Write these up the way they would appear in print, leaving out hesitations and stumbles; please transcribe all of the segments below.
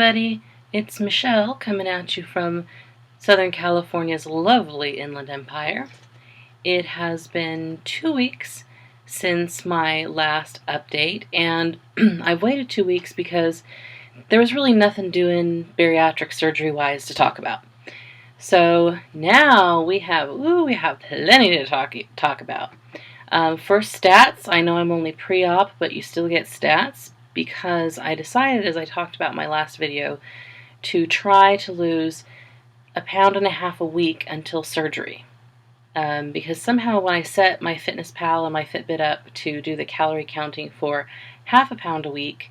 everybody, it's Michelle coming at you from Southern California's lovely Inland Empire. It has been 2 weeks since my last update, and I've waited 2 weeks because there was really nothing doing bariatric surgery-wise to talk about. So now we have plenty to talk about. First, stats. I know I'm only pre-op, but you still get stats, because I decided, as I talked about in my last video, to try to lose 1.5 pounds a week until surgery. Because somehow when I set my FitnessPal and my Fitbit up to do the calorie counting for 1/2 pound a week,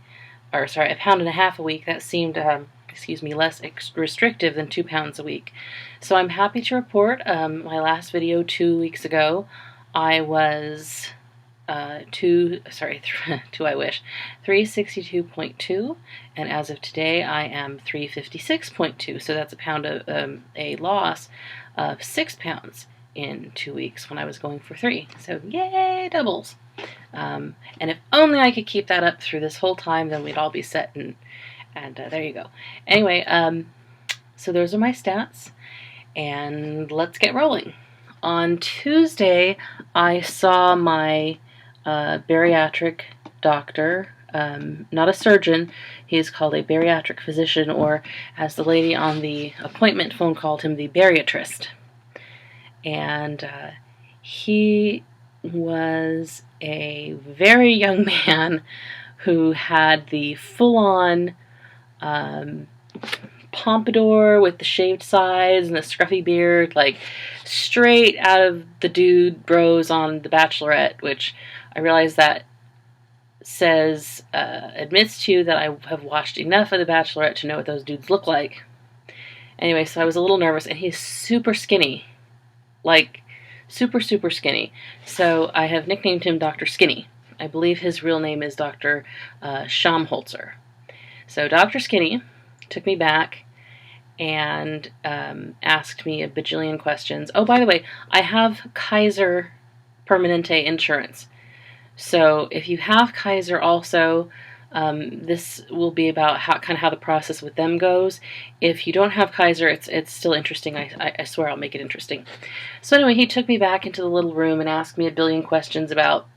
or sorry, 1.5 pounds a week, that seemed, less restrictive than 2 pounds a week. So I'm happy to report, my last video 2 weeks ago, I was 362.2, and as of today I am 356.2, so that's a loss of 6 pounds in 2 weeks when I was going for 3. So yay, doubles. And if only I could keep that up through this whole time, then we'd all be set, and there you go. Anyway, so those are my stats, and let's get rolling. On Tuesday, I saw my bariatric doctor, not a surgeon. He is called a bariatric physician, or as the lady on the appointment phone called him, the bariatrist. And he was a very young man who had the full-on pompadour with the shaved sides and the scruffy beard, like straight out of the dude bros on The Bachelorette, which I realize that admits to you that I have watched enough of The Bachelorette to know what those dudes look like. Anyway, so I was a little nervous, and he's super skinny. Like, super, super skinny. So I have nicknamed him Dr. Skinny. I believe his real name is Dr. Schamholzer. So Dr. Skinny took me back and asked me a bajillion questions. Oh, by the way, I have Kaiser Permanente insurance. So if you have Kaiser also, this will be about how the process with them goes. If you don't have Kaiser, it's still interesting. I swear I'll make it interesting. So anyway, he took me back into the little room and asked me a billion questions about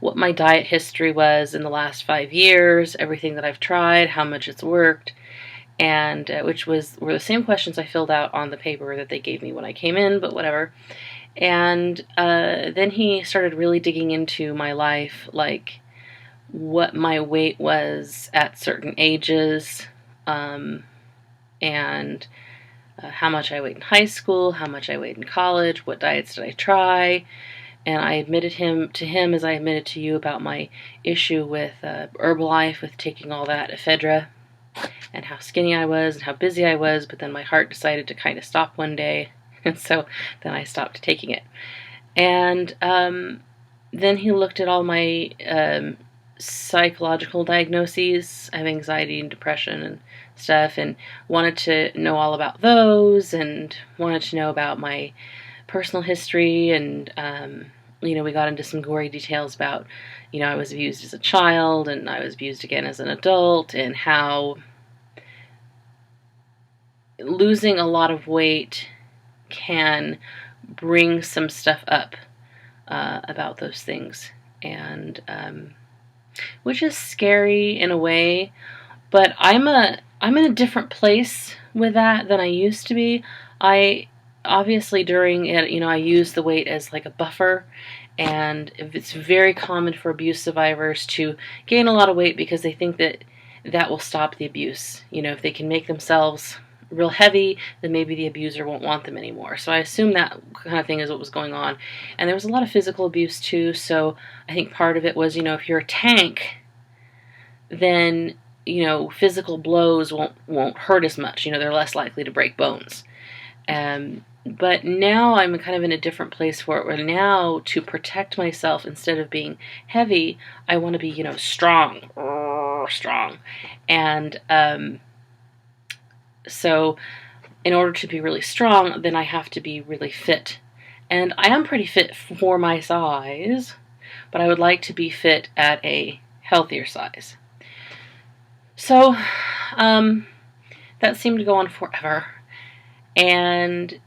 what my diet history was in the last 5 years, everything that I've tried, how much it's worked, and were the same questions I filled out on the paper that they gave me when I came in, but whatever. And then he started really digging into my life, like what my weight was at certain ages, and how much I weighed in high school, how much I weighed in college, what diets did I try. And I admitted to him, as I admitted to you, about my issue with Herbalife, with taking all that ephedra, and how skinny I was and how busy I was, but then my heart decided to kind of stop one day, and so then I stopped taking it. And then he looked at all my psychological diagnoses. I have anxiety and depression and stuff, and wanted to know all about those, and wanted to know about my personal history, and we got into some gory details about, I was abused as a child, and I was abused again as an adult, and how losing a lot of weight can bring some stuff up about those things, and which is scary in a way, but I'm in a different place with that than I used to be. Obviously, during it, I use the weight as like a buffer, and it's very common for abuse survivors to gain a lot of weight because they think that will stop the abuse. If they can make themselves real heavy, then maybe the abuser won't want them anymore. So I assume that kind of thing is what was going on. And there was a lot of physical abuse too, so I think part of it was, if you're a tank, then, physical blows won't hurt as much. They're less likely to break bones. But now I'm kind of in a different place for it, where now, to protect myself, instead of being heavy, I want to be, strong. And so in order to be really strong, then I have to be really fit. And I am pretty fit for my size, but I would like to be fit at a healthier size. So, that seemed to go on forever. And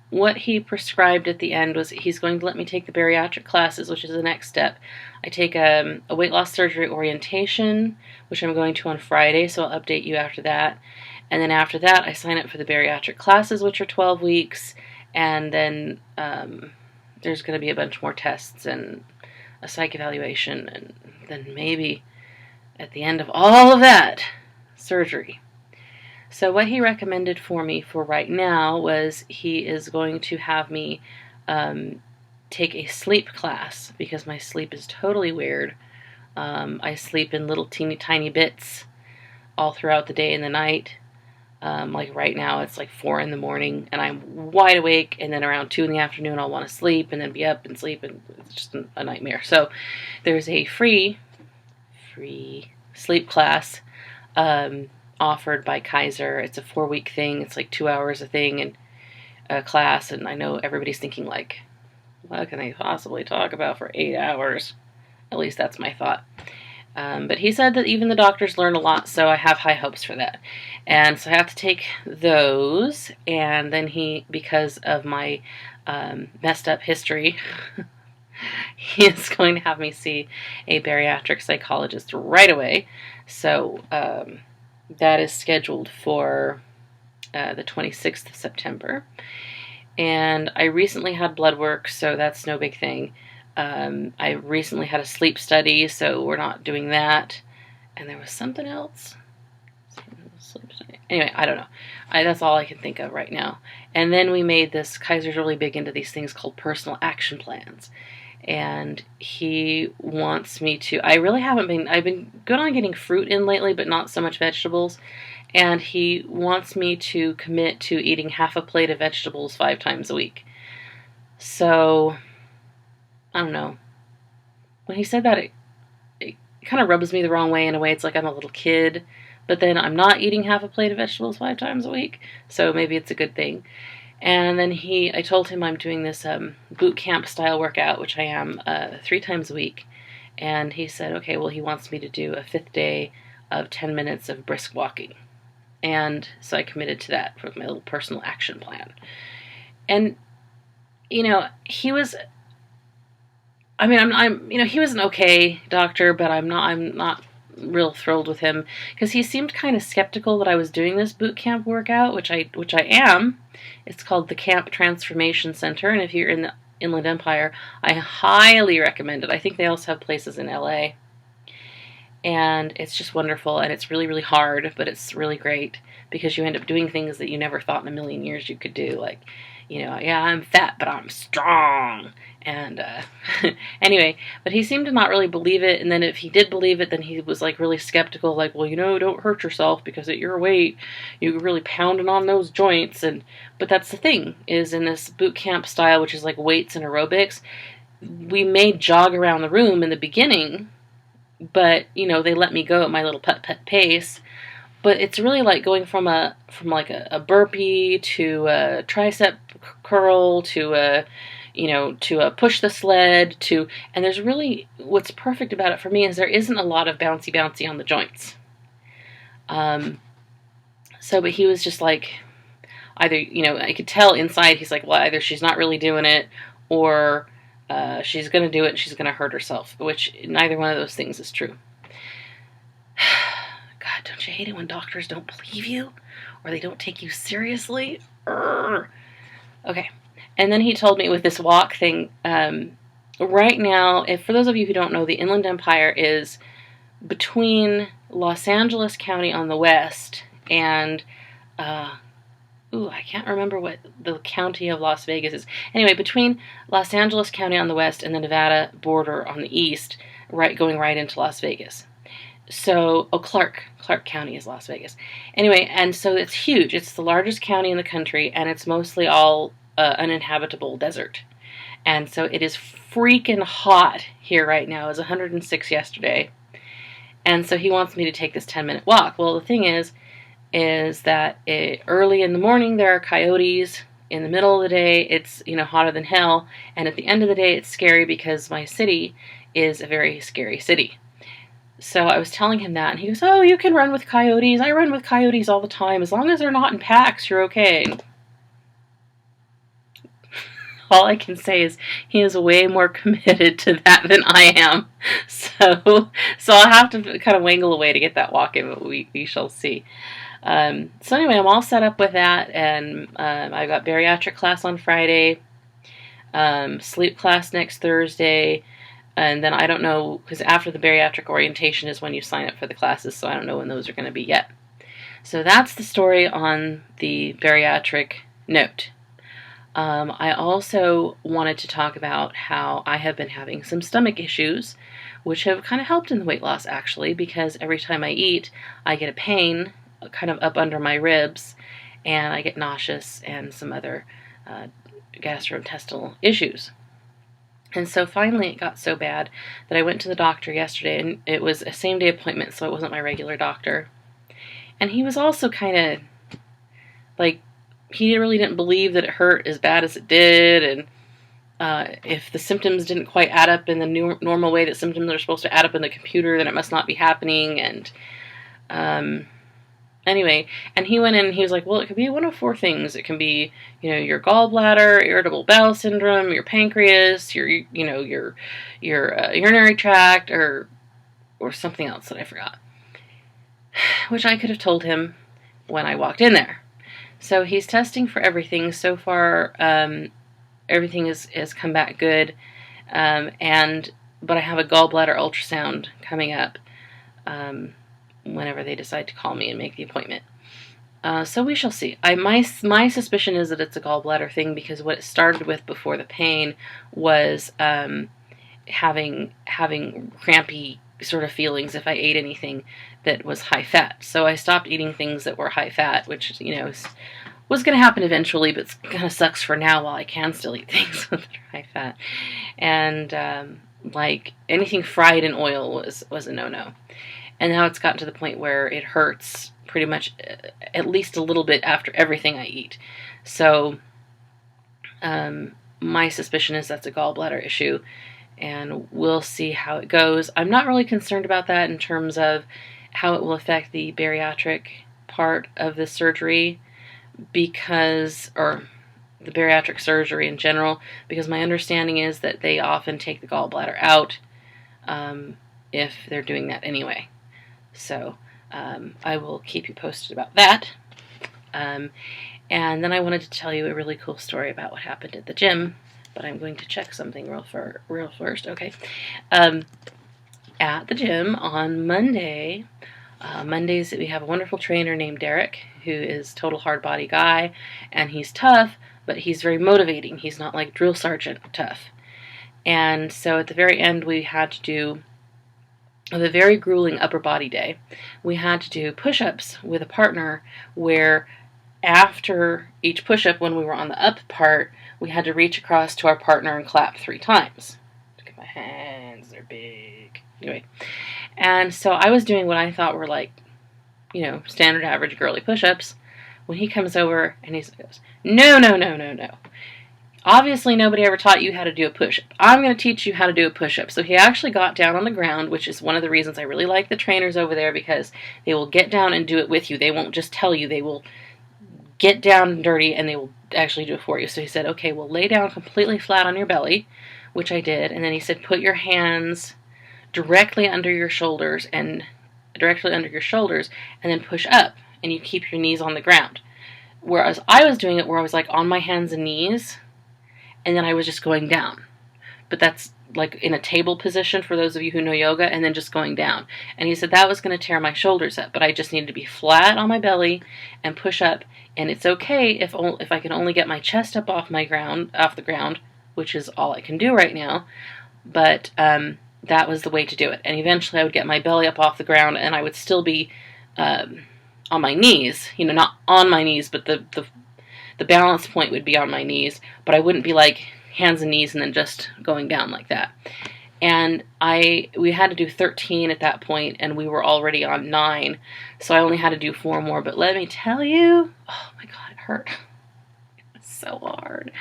what he prescribed at the end was he's going to let me take the bariatric classes, which is the next step. I take a weight loss surgery orientation, which I'm going to on Friday, so I'll update you after that. And then after that, I sign up for the bariatric classes, which are 12 weeks, and then there's going to be a bunch more tests and a psych evaluation, and then maybe at the end of all of that, surgery. So what he recommended for me for right now was he is going to have me take a sleep class, because my sleep is totally weird. I sleep in little teeny tiny bits all throughout the day and the night. Like right now it's like 4 in the morning and I'm wide awake, and then around 2 in the afternoon I'll want to sleep and then be up and sleep, and it's just a nightmare. So there's a free sleep class offered by Kaiser. It's a 4-week thing. It's like 2 hours a thing and a class, and I know everybody's thinking like, what can they possibly talk about for 8 hours? At least that's my thought. But he said that even the doctors learn a lot, so I have high hopes for that. And so I have to take those, and then because of my messed up history, he is going to have me see a bariatric psychologist right away. So that is scheduled for the 26th of September. And I recently had blood work, so that's no big thing. I recently had a sleep study, so we're not doing that. And there was something else. Anyway, I don't know. That's all I can think of right now. And then we made this, Kaiser's really big into these things called personal action plans. And he wants me to, I've been good on getting fruit in lately, but not so much vegetables. And he wants me to commit to eating half a plate of vegetables 5 times a week. So, I don't know. When he said that, it kind of rubs me the wrong way. In a way, it's like I'm a little kid. But then I'm not eating half a plate of vegetables 5 times a week. So maybe it's a good thing. And then I told him I'm doing this boot camp style workout, which I am 3 times a week. And he said, okay, well, he wants me to do a 5th day of 10 minutes of brisk walking. And so I committed to that for my little personal action plan. And, he was, he was an okay doctor, but I'm not real thrilled with him, because he seemed kind of skeptical that I was doing this boot camp workout, which I am. It's called the Camp Transformation Center, and if you're in the Inland Empire, I highly recommend it. I think they also have places in LA, and it's just wonderful, and it's really, really hard, but it's really great, because you end up doing things that you never thought in a million years you could do, like, yeah, I'm fat, but I'm strong. And anyway, but he seemed to not really believe it. And then if he did believe it, then he was like really skeptical, like, well, don't hurt yourself, because at your weight, you're really pounding on those joints. But that's the thing, is in this boot camp style, which is like weights and aerobics, we may jog around the room in the beginning, but they let me go at my little pet pace. But it's really like going from a burpee to a tricep curl to a push the sled and there's really, what's perfect about it for me is there isn't a lot of bouncy on the joints. But he was just like, either, I could tell inside, he's like, well, either she's not really doing it, or she's going to do it and she's going to hurt herself, which neither one of those things is true. God, don't you hate it when doctors don't believe you, or they don't take you seriously? Okay. And then he told me with this walk thing, right now, for those of you who don't know, the Inland Empire is between Los Angeles County on the west and, I can't remember what the county of Las Vegas is. Anyway, between Los Angeles County on the west and the Nevada border on the east, going right into Las Vegas. So, Clark County is Las Vegas. Anyway, and so it's huge. It's the largest county in the country, and it's mostly all uninhabitable desert. And so it is freaking hot here right now. It was 106 yesterday. And so he wants me to take this 10-minute walk. Well, the thing is that early in the morning there are coyotes. In the middle of the day, it's, hotter than hell. And at the end of the day, it's scary, because my city is a very scary city. So I was telling him that, and he goes, "Oh, you can run with coyotes. I run with coyotes all the time. As long as they're not in packs, you're okay." All I can say is he is way more committed to that than I am. So I'll have to kind of wangle away to get that walk in, but we shall see. So anyway, I'm all set up with that, and I got bariatric class on Friday, sleep class next Thursday, and then I don't know, because after the bariatric orientation is when you sign up for the classes, so I don't know when those are going to be yet. So that's the story on the bariatric note. I also wanted to talk about how I have been having some stomach issues, which have kind of helped in the weight loss, actually, because every time I eat, I get a pain kind of up under my ribs, and I get nauseous and some other gastrointestinal issues. And so finally it got so bad that I went to the doctor yesterday, and it was a same-day appointment, so it wasn't my regular doctor. And he was also kind of like, he really didn't believe that it hurt as bad as it did, and if the symptoms didn't quite add up in the normal way that symptoms are supposed to add up in the computer, then it must not be happening. And anyway, and he went in and he was like, well, it could be one of four things. It can be, your gallbladder, irritable bowel syndrome, your pancreas, your urinary tract, or something else that I forgot, which I could have told him when I walked in there. So he's testing for everything. So far, everything has come back good, but I have a gallbladder ultrasound coming up whenever they decide to call me and make the appointment. So we shall see. My suspicion is that it's a gallbladder thing, because what it started with before the pain was having crampy sort of feelings if I ate anything that was high fat. So I stopped eating things that were high fat, which was going to happen eventually, but it kind of sucks for now while I can still eat things that are high fat. And like anything fried in oil was a no-no. And now it's gotten to the point where it hurts pretty much at least a little bit after everything I eat. So my suspicion is that's a gallbladder issue, and we'll see how it goes. I'm not really concerned about that in terms of how it will affect the bariatric part of the surgery, or the bariatric surgery in general, because my understanding is that they often take the gallbladder out if they're doing that anyway. So I will keep you posted about that. And then I wanted to tell you a really cool story about what happened at the gym, but I'm going to check something real first. Okay. At the gym on Monday, Mondays we have a wonderful trainer named Derek, who is total hard body guy, and he's tough, but he's very motivating. He's not like drill sergeant tough. And so at the very end, we had to do a very grueling upper body day. We had to do push-ups with a partner, where after each push-up, when we were on the up part, we had to reach across to our partner and clap 3 times. Look at my hands, they're big. Anyway, and so I was doing what I thought were like, standard average girly push-ups, when he comes over and he goes, no. Obviously, nobody ever taught you how to do a push-up. I'm going to teach you how to do a push-up. So he actually got down on the ground, which is one of the reasons I really like the trainers over there, because they will get down and do it with you. They won't just tell you. They will get down and dirty, and they will actually do it for you. So he said, okay, well, lay down completely flat on your belly, which I did. And then he said, put your hands directly under your shoulders, and then push up, and you keep your knees on the ground. Whereas I was doing it where I was like on my hands and knees, and then I was just going down. But that's like in a table position for those of you who know yoga, and then just going down. And he said that was going to tear my shoulders up, but I just needed to be flat on my belly and push up. And it's okay if I can only get my chest up off the ground, which is all I can do right now. But that was the way to do it. And eventually I would get my belly up off the ground, and I would still be on my knees. Not on my knees, but the balance point would be on my knees, but I wouldn't be like hands and knees and then just going down like that. And we had to do 13 at that point, and we were already on 9, so I only had to do 4 more. But let me tell you, oh my God, it hurt. It was so hard.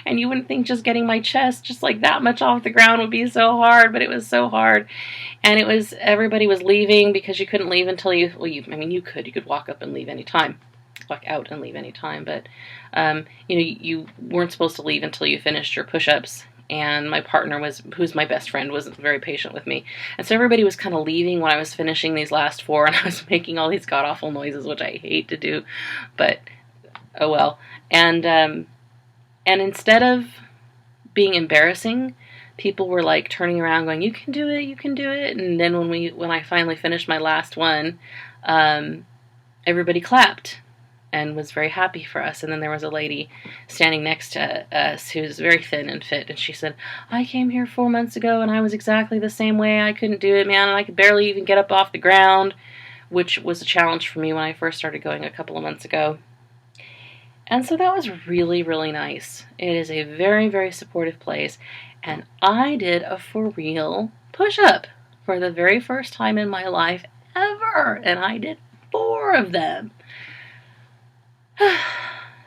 And you wouldn't think just getting my chest just like that much off the ground would be so hard, but it was so hard. And it was, everybody was leaving because you couldn't leave until you, well, I mean, you could walk up and leave any time. Walk out and leave any time, but you know, you weren't supposed to leave until you finished your push-ups. And my partner who's my best friend, wasn't very patient with me, and so everybody was kind of leaving when I was finishing these last 4, and I was making all these god-awful noises, which I hate to do, but oh well. And instead of being embarrassing, people were like turning around going, you can do it, you can do it. And then when I finally finished my last one, everybody clapped and was very happy for us. And then there was a lady standing next to us who's very thin and fit, and she said, I came here 4 months ago and I was exactly the same way. I couldn't do it, man, and I could barely even get up off the ground, which was a challenge for me when I first started going a couple of months ago. And so that was really, really nice. It is a very, very supportive place, and I did a for real push-up for the very first time in my life ever, and I did 4 of them.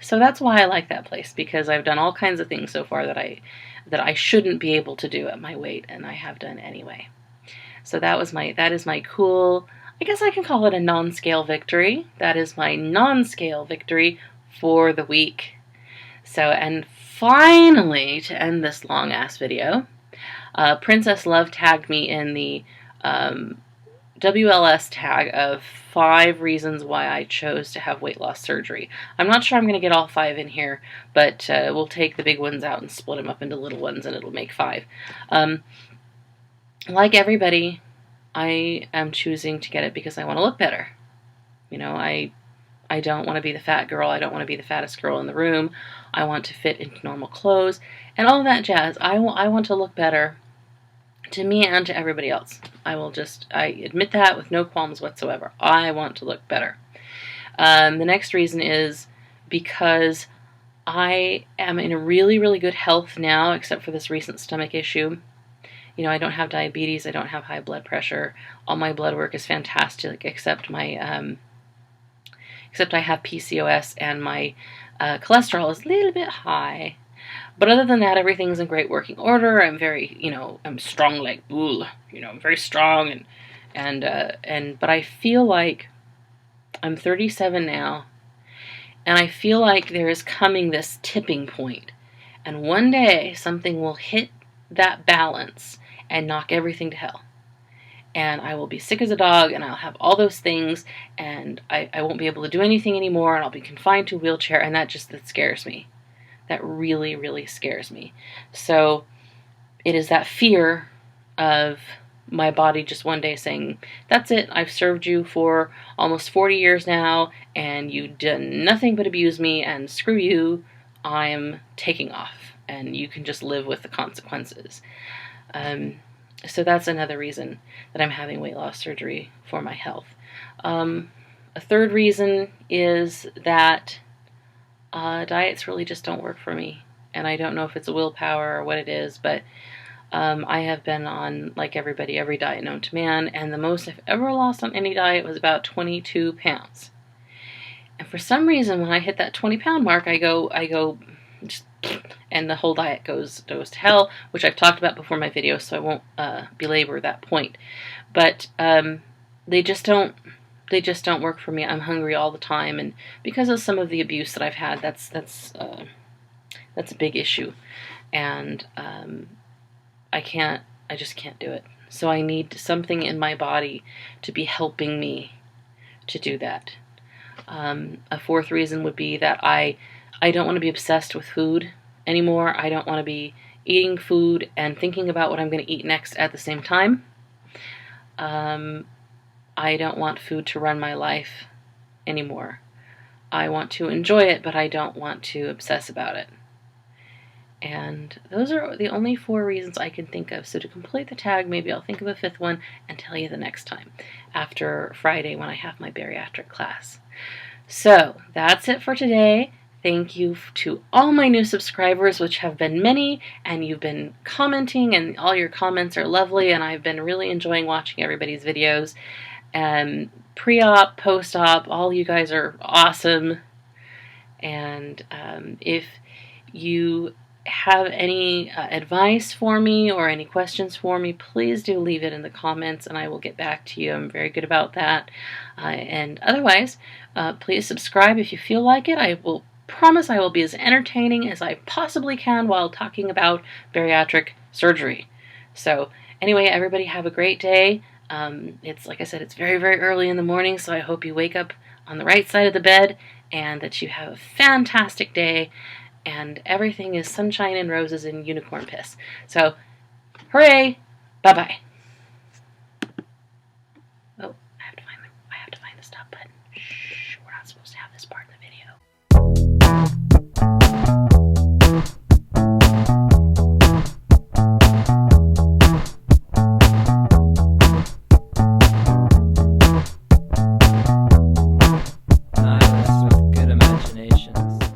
So that's why I like that place, because I've done all kinds of things so far that I shouldn't be able to do at my weight, and I have done anyway. So that is my cool, I guess I can call it a non-scale victory. That is my non-scale victory for the week. So, and finally, to end this long ass video, Princess Love tagged me in the WLS tag of 5 reasons why I chose to have weight loss surgery. I'm not sure I'm going to get all 5 in here, but we'll take the big ones out and split them up into little ones, and it'll make 5. Like everybody, I am choosing to get it because I want to look better. You know, I don't want to be the fat girl. I don't want to be the fattest girl in the room. I want to fit into normal clothes and all of that jazz. I want to look better, to me and to everybody else. I admit that with no qualms whatsoever. I want to look better. The next reason is because I am in a really, really good health now, except for this recent stomach issue. You know, I don't have diabetes. I don't have high blood pressure. All my blood work is fantastic, except I have PCOS, and my cholesterol is a little bit high. But other than that, everything's in great working order. I'm very, you know, I'm strong like bull. You know, I'm very strong, but I feel like I'm 37 now, and I feel like there is coming this tipping point, and one day something will hit that balance and knock everything to hell. And I will be sick as a dog, and I'll have all those things, and I won't be able to do anything anymore, and I'll be confined to a wheelchair, and that scares me. That really, really scares me. So it is that fear of my body just one day saying, that's it, I've served you for almost 40 years now, and you've done nothing but abuse me, and screw you, I'm taking off, and you can just live with the consequences. So that's another reason that I'm having weight loss surgery for my health. A third reason is that diets really just don't work for me, and I don't know if it's a willpower or what it is, but I have been on, like everybody, every diet known to man, and the most I've ever lost on any diet was about 22 pounds. And for some reason, when I hit that 20-pound mark, I go just, and the whole diet goes to hell, which I've talked about before in my video, so I won't belabor that point. But they just don't work for me. I'm hungry all the time, and because of some of the abuse that I've had, that's a big issue, and I just can't do it. So I need something in my body to be helping me to do that. A fourth reason would be that I don't want to be obsessed with food anymore. I don't want to be eating food and thinking about what I'm going to eat next at the same time. I don't want food to run my life anymore. I want to enjoy it, but I don't want to obsess about it. And those are the only 4 reasons I can think of. So to complete the tag, maybe I'll think of a 5th one and tell you the next time, after Friday when I have my bariatric class. So that's it for today. Thank you to all my new subscribers, which have been many, and you've been commenting, and all your comments are lovely, and I've been really enjoying watching everybody's videos. Pre-op, post-op, all you guys are awesome. And if you have any advice for me or any questions for me, please do leave it in the comments and I will get back to you. I'm very good about that. And otherwise, please subscribe if you feel like it. I will promise I will be as entertaining as I possibly can while talking about bariatric surgery. So anyway, everybody have a great day. It's like I said, it's very, very early in the morning, so I hope you wake up on the right side of the bed and that you have a fantastic day and everything is sunshine and roses and unicorn piss. So, hooray! Bye-bye.